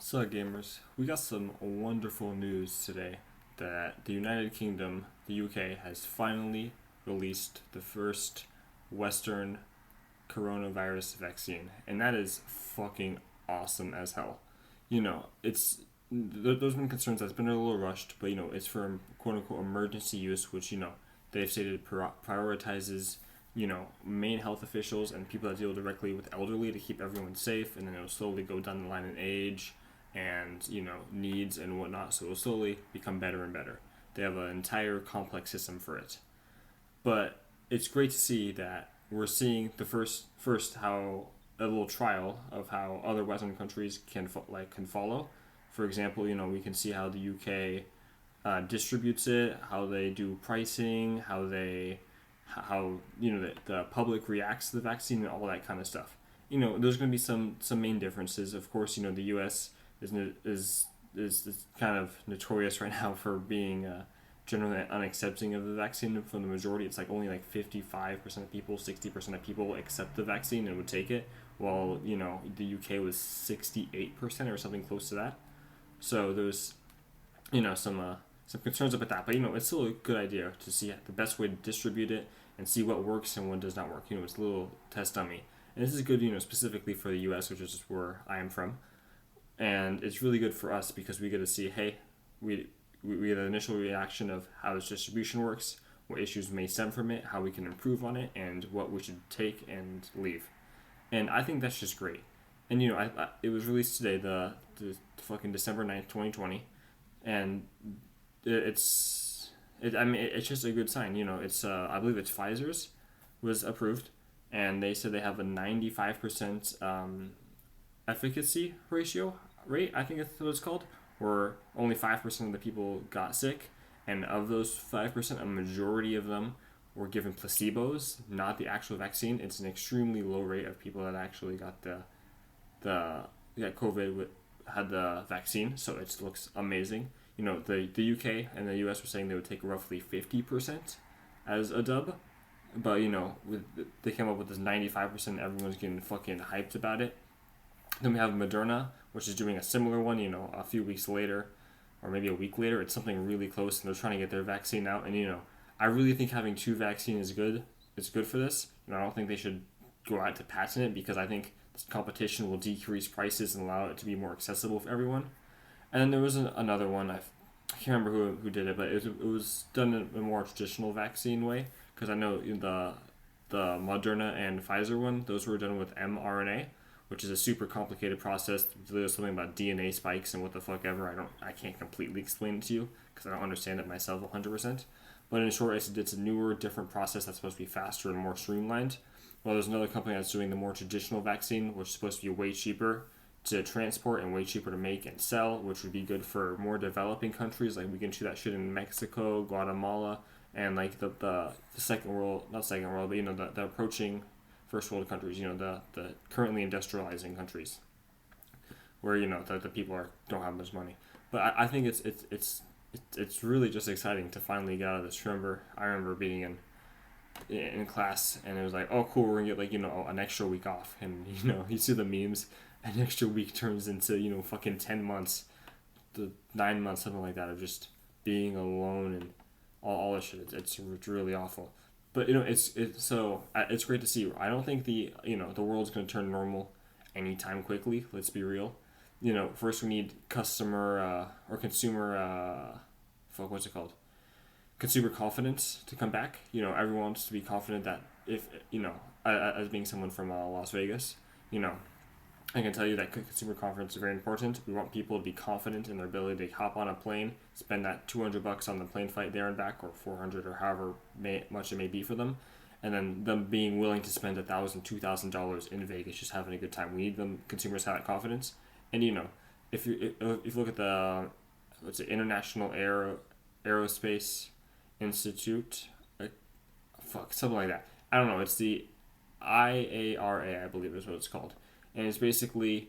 So, gamers, we got some wonderful news today that the United Kingdom, the UK, has finally released the first Western coronavirus vaccine, and that is fucking awesome as hell. There's been concerns that's been a little rushed, but it's for quote unquote emergency use, which they've stated prioritizes main health officials and people that deal directly with elderly to keep everyone safe, and then it'll slowly go down the line in age and needs and whatnot. So it'll slowly become better and better. They have an entire complex system for it, but it's great to see that we're seeing the first how a little trial of how other Western countries can follow. For example, we can see how the UK distributes it, how they do pricing, how the public reacts to the vaccine, and all that kind of stuff. There's going to be some main differences. Of course, the U.S. is kind of notorious right now for being generally unaccepting of the vaccine from the majority. It's only 55% of people, 60% of people accept the vaccine and would take it, while the UK was 68% or something close to that. So there's some concerns about that, but it's still a good idea to see the best way to distribute it and see what works and what does not work. It's a little test dummy, and this is good, specifically for the U.S., which is where I am from, and it's really good for us because we get to see, hey, we get an initial reaction of how this distribution works, what issues may stem from it, how we can improve on it, and what we should take and leave. And I think that's just great. And it was released today, the fucking December 9th, 2020, and it's just a good sign. It's I believe it's Pfizer's was approved, and they said they have a 95% efficacy rate. I think that's what it's called, where only 5% of the people got sick, and of those 5%, a majority of them were given placebos, not the actual vaccine. It's an extremely low rate of people that actually got COVID had the vaccine, so it looks amazing. The UK and the US were saying they would take roughly 50% as a dub, but they came up with this 95%. Everyone's getting fucking hyped about it. Then we have Moderna, which is doing a similar one. A few weeks later, or maybe a week later, it's something really close, and they're trying to get their vaccine out. And I really think having two vaccines is good. It's good for this. I don't think they should go out to patent it, because I think this competition will decrease prices and allow it to be more accessible for everyone. And then there was another one. I can't remember who did it, but it was done in a more traditional vaccine way. Because I know the Moderna and Pfizer one, those were done with mRNA, which is a super complicated process. There's something about DNA spikes and what the fuck ever. I can't completely explain it to you because I don't understand it myself 100%. But in short, it's a newer, different process that's supposed to be faster and more streamlined. Well, there's another company that's doing the more traditional vaccine, which is supposed to be way cheaper to transport and way cheaper to make and sell, which would be good for more developing countries. We can do that shit in Mexico, Guatemala, and the second world, not second world, but the approaching first world countries, the currently industrializing countries, where the people don't have much money. But I think it's really just exciting to finally get out of this. I remember being in class, and it was like, oh cool, we're gonna get an extra week off, and you see the memes. An extra week turns into fucking 10 months, the 9 months, something like that, of just being alone and all this shit. It's really awful, but it's great to see. I don't think the world's gonna turn normal anytime quickly. Let's be real. First we need customer or consumer what's it called? Consumer confidence to come back. Everyone wants to be confident that if as being someone from Las Vegas, I can tell you that consumer confidence is very important. We want people to be confident in their ability to hop on a plane, spend that $200 on the plane flight there and back, or $400, or however much it may be for them, and then them being willing to spend $1,000, $2,000 in Vegas just having a good time. We need them consumers to have that confidence. And if you look at the International Aerospace Institute, something like that. I don't know. It's the IARA, I believe is what it's called. And it's basically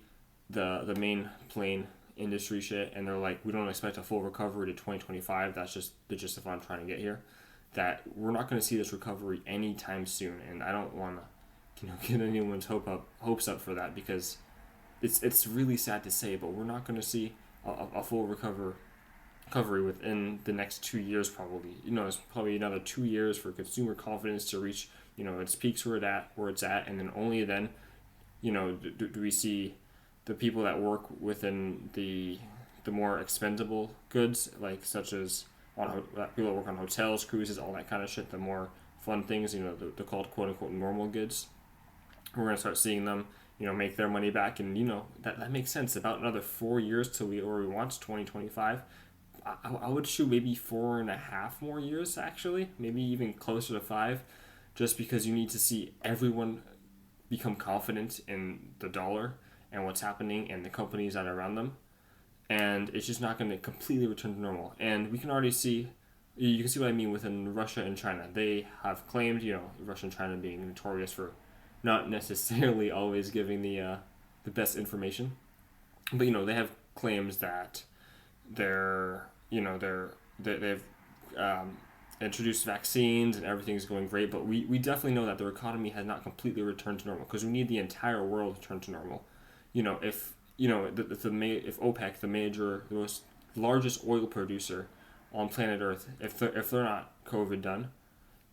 the main plane industry shit, and they're like, we don't expect a full recovery to 2025. That's just the gist of what I'm trying to get here. That we're not going to see this recovery anytime soon, and I don't want to, get anyone's hopes up for that, because it's really sad to say, but we're not going to see a full recovery within the next 2 years probably. It's probably another 2 years for consumer confidence to reach its peaks where it's at, and then only then do we see the people that work within the more expendable goods, like such as people that work on hotels, cruises, all that kind of shit, the more fun things, the called quote unquote normal goods. We're gonna start seeing them, make their money back, and that makes sense. About another 4 years till where we want 2025. I would shoot maybe 4.5 more years actually, maybe even closer to 5, just because you need to see everyone become confident in the dollar and what's happening and the companies that are around them, and it's just not going to completely return to normal. And we can already see, you can see what I mean within Russia and China. They have claimed, Russia and China being notorious for not necessarily always giving the best information, but they have claims that they've introduced vaccines and everything's going great, but we definitely know that their economy has not completely returned to normal, because we need the entire world to turn to normal. If if OPEC, the most largest oil producer on planet Earth, if they're not COVID done,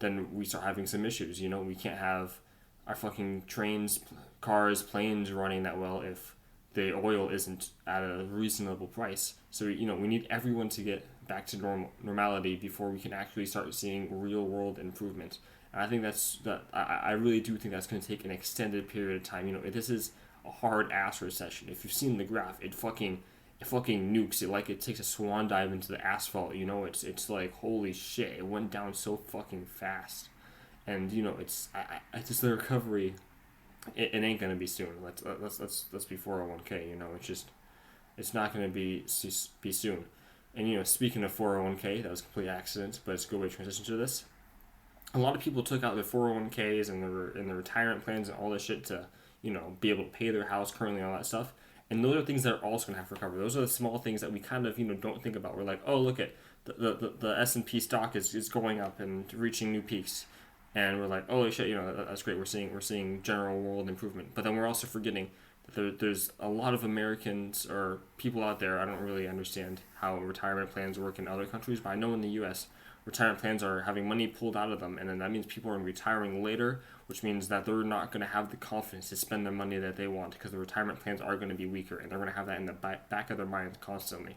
then we start having some issues. We can't have our fucking trains, cars, planes running that well if the oil isn't at a reasonable price. So we need everyone to get back to normality before we can actually start seeing real world improvement. And I think I really do think that's going to take an extended period of time. This is a hard ass recession. If you've seen the graph, it fucking nukes it, like it takes a swan dive into the asphalt. It's like, holy shit, it went down so fucking fast. And it's just the recovery. It ain't gonna be soon. Let's be 401k. It's not gonna be soon. And speaking of 401k, that was a complete accident, but it's a good way to transition to this. A lot of people took out their 401ks and the retirement plans and all this shit to be able to pay their house currently and all that stuff. And those are things that are also gonna have to recover. Those are the small things that we kind of don't think about. We're like, oh, look at the S&P stock is going up and reaching new peaks. And we're like, oh shit, that's great. We're seeing general world improvement. But then we're also forgetting that there's a lot of Americans or people out there. I don't really understand how retirement plans work in other countries, but I know in the U.S. retirement plans are having money pulled out of them, and then that means people are retiring later, which means that they're not going to have the confidence to spend the money that they want, because the retirement plans are going to be weaker, and they're going to have that in the back of their minds constantly.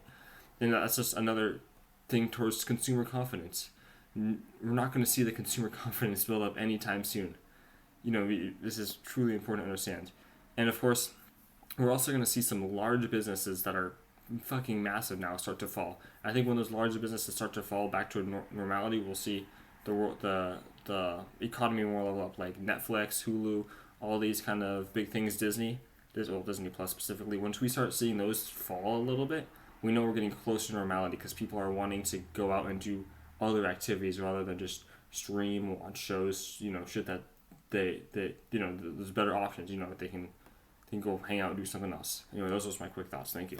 And that's just another thing towards consumer confidence. We're not going to see the consumer confidence build up anytime soon. This is truly important to understand. And of course, we're also going to see some large businesses that are fucking massive now start to fall. I think when those large businesses start to fall back to normality, we'll see the economy more level up, like Netflix, Hulu, all these kind of big things, Disney Plus specifically. Once we start seeing those fall a little bit, we know we're getting closer to normality, because people are wanting to go out and do other activities rather than just stream, watch shows, shit that there's better options, they can go hang out and do something else. Those are my quick thoughts. Thank you.